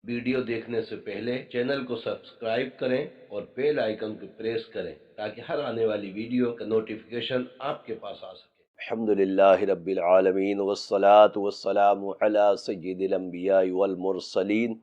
Video देखने से पहले चैनल को सब्सक्राइब करें और बेल आइकन को प्रेस करें ताकि हर आने वाली वीडियो का नोटिफिकेशन आपके पास आ सके। अल्हम्दुलिल्लाहि रब्बिल आलमीन वस्सलातु वस्सलामु अला सय्यिदिल अंबिया वल मुरसलीन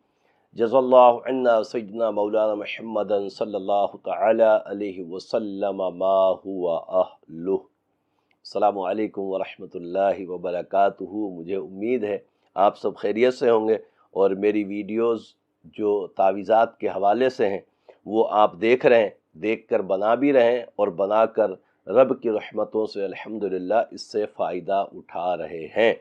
जज़ल्लाहु अन्ना सय्यिदना मौलाना मुहम्मदन सल्लल्लाहु तआला अलैहि वसल्लम मा हुवा अहलुहु। अस्सलामु अलैकुम व रहमतुल्लाहि व बरकातुहू। मुझे उम्मीद है आप सब खैरियत से होंगे और मेरी वीडियोस जो तावीज़ात के हवाले से हैं वो आप देख रहे हैं, देख कर बना भी रहे हैं और बनाकर रब की रहमतों से अल्हम्दुलिल्लाह इससे फ़ायदा उठा रहे हैं।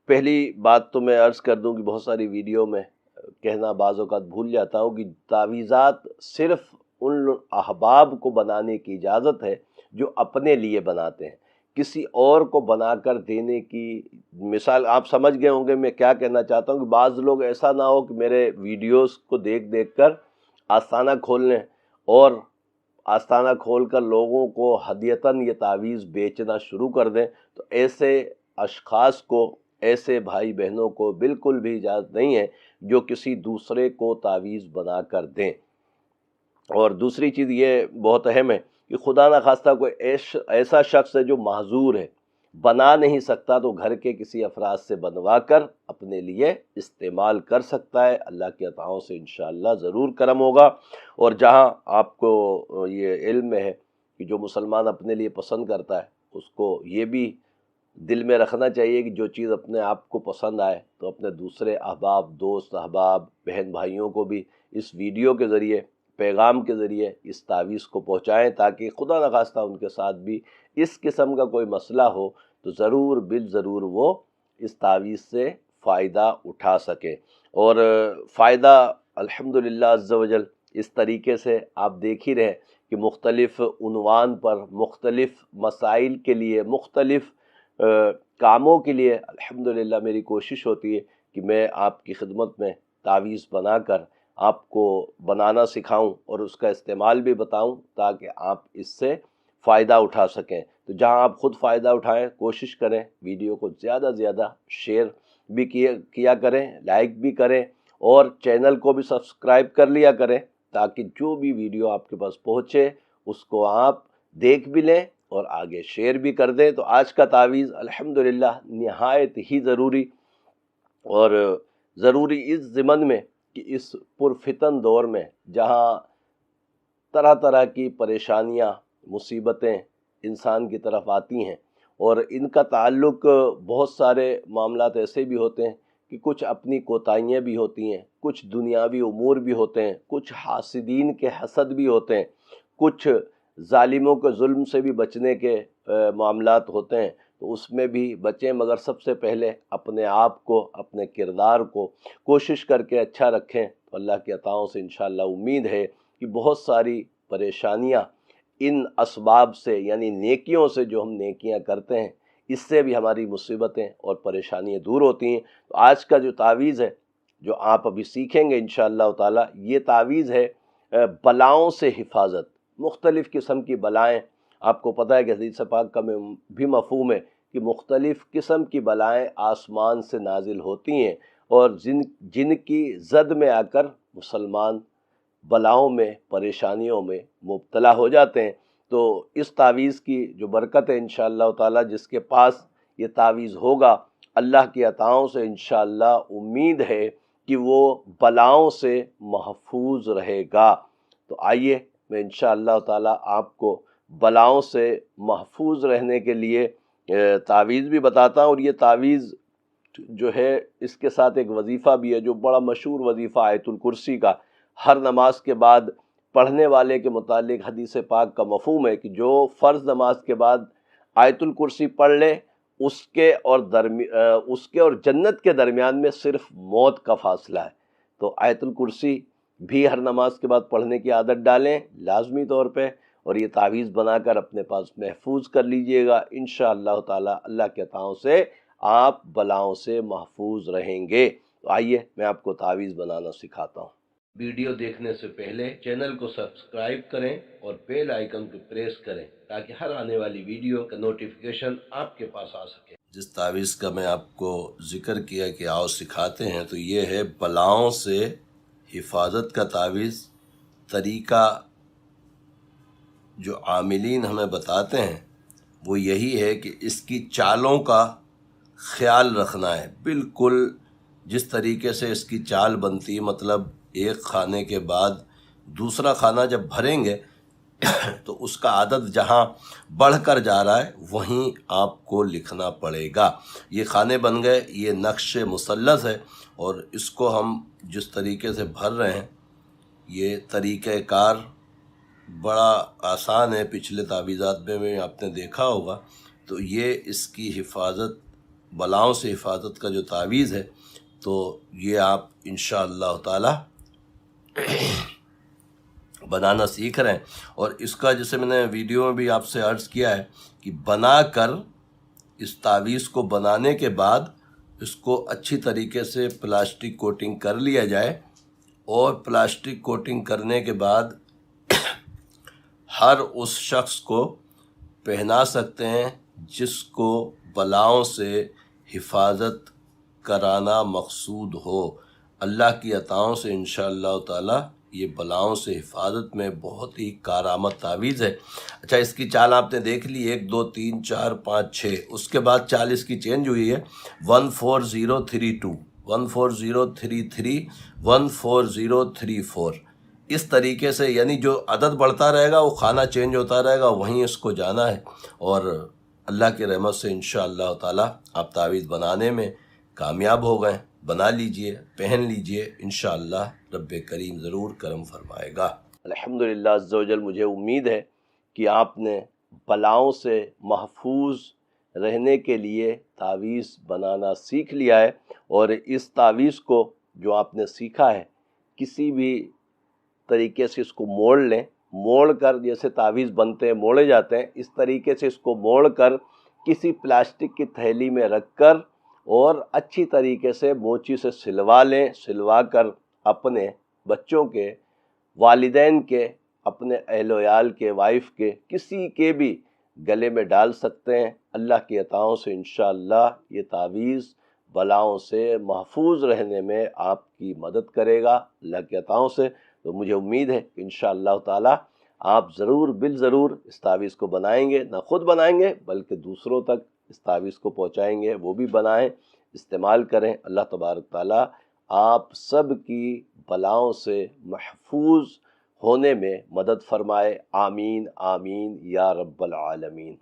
पहली बात तो मैं अर्ज़ कर दूं कि बहुत सारी वीडियो में कहना बाज़ औक़ात भूल जाता हूं कि तावीज़ात सिर्फ़ उन अहबाब को बनाने की इजाज़त है जो अपने लिए बनाते हैं। किसी और को बनाकर देने की मिसाल आप समझ गए होंगे मैं क्या कहना चाहता हूं कि बाज़ लोग ऐसा ना हो कि मेरे वीडियोस को देख देख कर आस्ताना खोल लें और आस्ताना खोलकर लोगों को हदियतन ये तावीज़ बेचना शुरू कर दें। तो ऐसे अशख़ास को, ऐसे भाई बहनों को बिल्कुल भी इजाज़त नहीं है जो किसी दूसरे को तावीज़ बना कर दें। और दूसरी चीज़ ये बहुत अहम है कि खुदा न खास्ता कोई ऐसा शख्स है जो माज़ूर है, बना नहीं सकता, तो घर के किसी अफराद से बनवा कर अपने लिए इस्तेमाल कर सकता है। अल्लाह की अताओं से इंशाअल्लाह ज़रूर करम होगा। और जहाँ आपको ये इल्म है कि जो मुसलमान अपने लिए पसंद करता है उसको ये भी दिल में रखना चाहिए कि जो चीज़ अपने आप को पसंद आए तो अपने दूसरे अहबाब, दोस्त अहबाब, बहन भाइयों को भी इस वीडियो के ज़रिए, पैगाम के ज़रिए इस तावीज़ को पहुँचाएँ ताकि खुदा न खास्ता उनके साथ भी इस किस्म का कोई मसला हो तो ज़रूर बिल ज़रूर वो इस तावीज़ से फ़ायदा उठा सकें। और फ़ायदा अल्हम्दुलिल्लाह अज़्ज़ा वजल इस तरीके से आप देख ही रहे कि मुख्तलिफ़ उन्वान पर मुख्तलिफ़ मसाइल के लिए, मुख्तलिफ़ कामों के लिए अल्हम्दुलिल्लाह मेरी कोशिश होती है कि मैं आपकी खिदमत में तावीज़ बनाकर आपको बनाना सिखाऊं और उसका इस्तेमाल भी बताऊं ताकि आप इससे फ़ायदा उठा सकें। तो जहां आप ख़ुद फ़ायदा उठाएं, कोशिश करें वीडियो को ज़्यादा से ज़्यादा शेयर भी किया करें, लाइक भी करें और चैनल को भी सब्सक्राइब कर लिया करें ताकि जो भी वीडियो आपके पास पहुँचे उसको आप देख भी लें और आगे शेयर भी कर दें। तो आज का तावीज़ अल्हम्दुलिल्लाह निहायत ही ज़रूरी और ज़रूरी इस ज़िमन में कि इस पुरफितन दौर में जहाँ तरह तरह की परेशानियाँ, मुसीबतें इंसान की तरफ आती हैं और इनका ताल्लुक़ बहुत सारे मामलात ऐसे भी होते हैं कि कुछ अपनी कोताहियाँ भी होती हैं, कुछ दुनियावी उमूर भी होते हैं, कुछ हासिदीन के हसद भी होते हैं, कुछ ज़ालिमों के जुल्म से भी बचने के मामलात होते हैं। तो उसमें भी बचें, मगर सबसे पहले अपने आप को, अपने किरदार को कोशिश करके अच्छा रखें। तो अल्लाह की अताओं से इंशाअल्लाह उम्मीद है कि बहुत सारी परेशानियाँ इन असबाब से, यानी नेकियों से, जो हम नेकियां करते हैं इससे भी हमारी मुसीबतें और परेशानियां दूर होती हैं। तो आज का जो तावीज़ है जो आप अभी सीखेंगे इंशाअल्लाह ताला, ये तावीज़ है बलाओं से हिफाजत। मुख्तलिफ़ किस्म की बलाएँ, आपको पता है कि हदीस पाक का भी मफ़हूम है कि मुख्तलिफ़ किस्म की बलाएँ आसमान से नाजिल होती हैं और जिनकी ज़द में आकर मुसलमान बलाओं में, परेशानियों में मुब्तला हो जाते हैं। तो इस तावीज़ की जो बरकत है इंशाअल्लाह ताला, जिसके पास ये तावीज़ होगा, अल्लाह की अताओं से इंशाअल्लाह उम्मीद है कि वो बलाओं से महफूज रहेगा। तो आइए मैं इंशाअल्लाह ताला आपको बलाओं से महफूज रहने के लिए तावीज़ भी बताता हूँ। और ये तावीज़ जो है इसके साथ एक वजीफ़ा भी है जो बड़ा मशहूर वजीफ़ा आयतुल कुर्सी का, हर नमाज के बाद पढ़ने वाले के मुतालिक हदीस पाक का मफ़हूम है कि जो फ़र्ज़ नमाज के बाद आयतुल कुर्सी पढ़ ले उसके और जन्नत के दरमियान में सिर्फ मौत का फ़ासला है। तो आयतुल कुर्सी भी हर नमाज के बाद पढ़ने की आदत डालें लाजमी तौर पे और ये तावीज़ बनाकर अपने पास महफूज कर लीजिएगा। इंशाअल्लाह ताला अल्लाह के अताओं से आप बलाओं से महफूज रहेंगे। तो आइए मैं आपको तावीज़ बनाना सिखाता हूँ। वीडियो देखने से पहले चैनल को सब्सक्राइब करें और बेल आइकन को प्रेस करें ताकि हर आने वाली वीडियो का नोटिफिकेशन आपके पास आ सके। جس تعویذ کا میں آپ کو ذکر کیا کہ آؤ سکھاتے ہیں، تو یہ ہے بلاؤں سے حفاظت کا تعویذ۔ طریقہ جو عاملین ہمیں بتاتے ہیں وہ یہی ہے کہ اس کی چالوں کا خیال رکھنا ہے، بالکل جس طریقے سے اس کی چال بنتی، مطلب ایک کھانے کے بعد دوسرا کھانا جب بھریں گے تو اس کا عدد جہاں بڑھ کر جا رہا ہے وہیں آپ کو لکھنا پڑے گا۔ یہ کھانے بن گئے، یہ نقش مثلث ہے، اور اس کو ہم جس طریقے سے بھر رہے ہیں یہ طریقہ کار بڑا آسان ہے، پچھلے تعویذات میں بھی آپ نے دیکھا ہوگا۔ تو یہ اس کی حفاظت، بلاؤں سے حفاظت کا جو تعویذ ہے، تو یہ آپ انشاءاللہ تعالی بنانا سیکھ رہے ہیں۔ اور اس کا جیسے میں نے ویڈیو میں بھی آپ سے عرض کیا ہے کہ بنا کر اس تعویذ کو بنانے کے بعد اس کو اچھی طریقے سے پلاسٹک کوٹنگ کر لیا جائے، اور پلاسٹک کوٹنگ کرنے کے بعد ہر اس شخص کو پہنا سکتے ہیں جس کو بلاؤں سے حفاظت کرانا مقصود ہو۔ اللہ کی عطاؤں سے انشاءاللہ تعالی یہ بلاؤں سے حفاظت میں بہت ہی کارآمد تعویذ ہے۔ اچھا، اس کی چال آپ نے دیکھ لی، 1 2 3 4 5 6، اس کے بعد چال اس کی چینج ہوئی ہے 14032 14033 14034۔ اس طریقے سے یعنی جو عدد بڑھتا رہے گا وہ کھانا چینج ہوتا رہے گا، وہیں اس کو جانا ہے، اور اللہ کی رحمت سے انشاءاللہ تعالی آپ تعویذ بنانے میں کامیاب ہو گئے۔ بنا لیجئے، پہن لیجئے، انشاءاللہ رب کریم ضرور کرم فرمائے گا۔ الحمدللہ عز و جل، مجھے امید ہے کہ آپ نے بلاؤں سے محفوظ رہنے کے لیے تعویذ بنانا سیکھ لیا ہے، اور اس تعویذ کو جو آپ نے سیکھا ہے کسی بھی طریقے سے اس کو موڑ لیں، موڑ کر جیسے تعویذ بنتے ہیں موڑے جاتے ہیں، اس طریقے سے اس کو موڑ کر کسی پلاسٹک کی تھیلی میں رکھ کر اور اچھی طریقے سے موچی سے سلوا لیں، سلوا کر اپنے بچوں کے، والدین کے، اپنے اہل و عیال کے، وائف کے، کسی کے بھی گلے میں ڈال سکتے ہیں۔ اللہ کی عطاؤں سے انشاءاللہ یہ تعویذ بلاؤں سے محفوظ رہنے میں آپ کی مدد کرے گا اللہ کی عطاؤں سے۔ تو مجھے امید ہے کہ انشاءاللہ تعالی آپ ضرور بالضرور اس تعویذ کو بنائیں گے، نہ خود بنائیں گے بلکہ دوسروں تک اس تعویذ کو پہنچائیں گے، وہ بھی بنائیں، استعمال کریں۔ اللہ تبارک تعالی آپ سب کی بلاؤں سے محفوظ ہونے میں مدد فرمائے۔ آمین آمین یا رب العالمین۔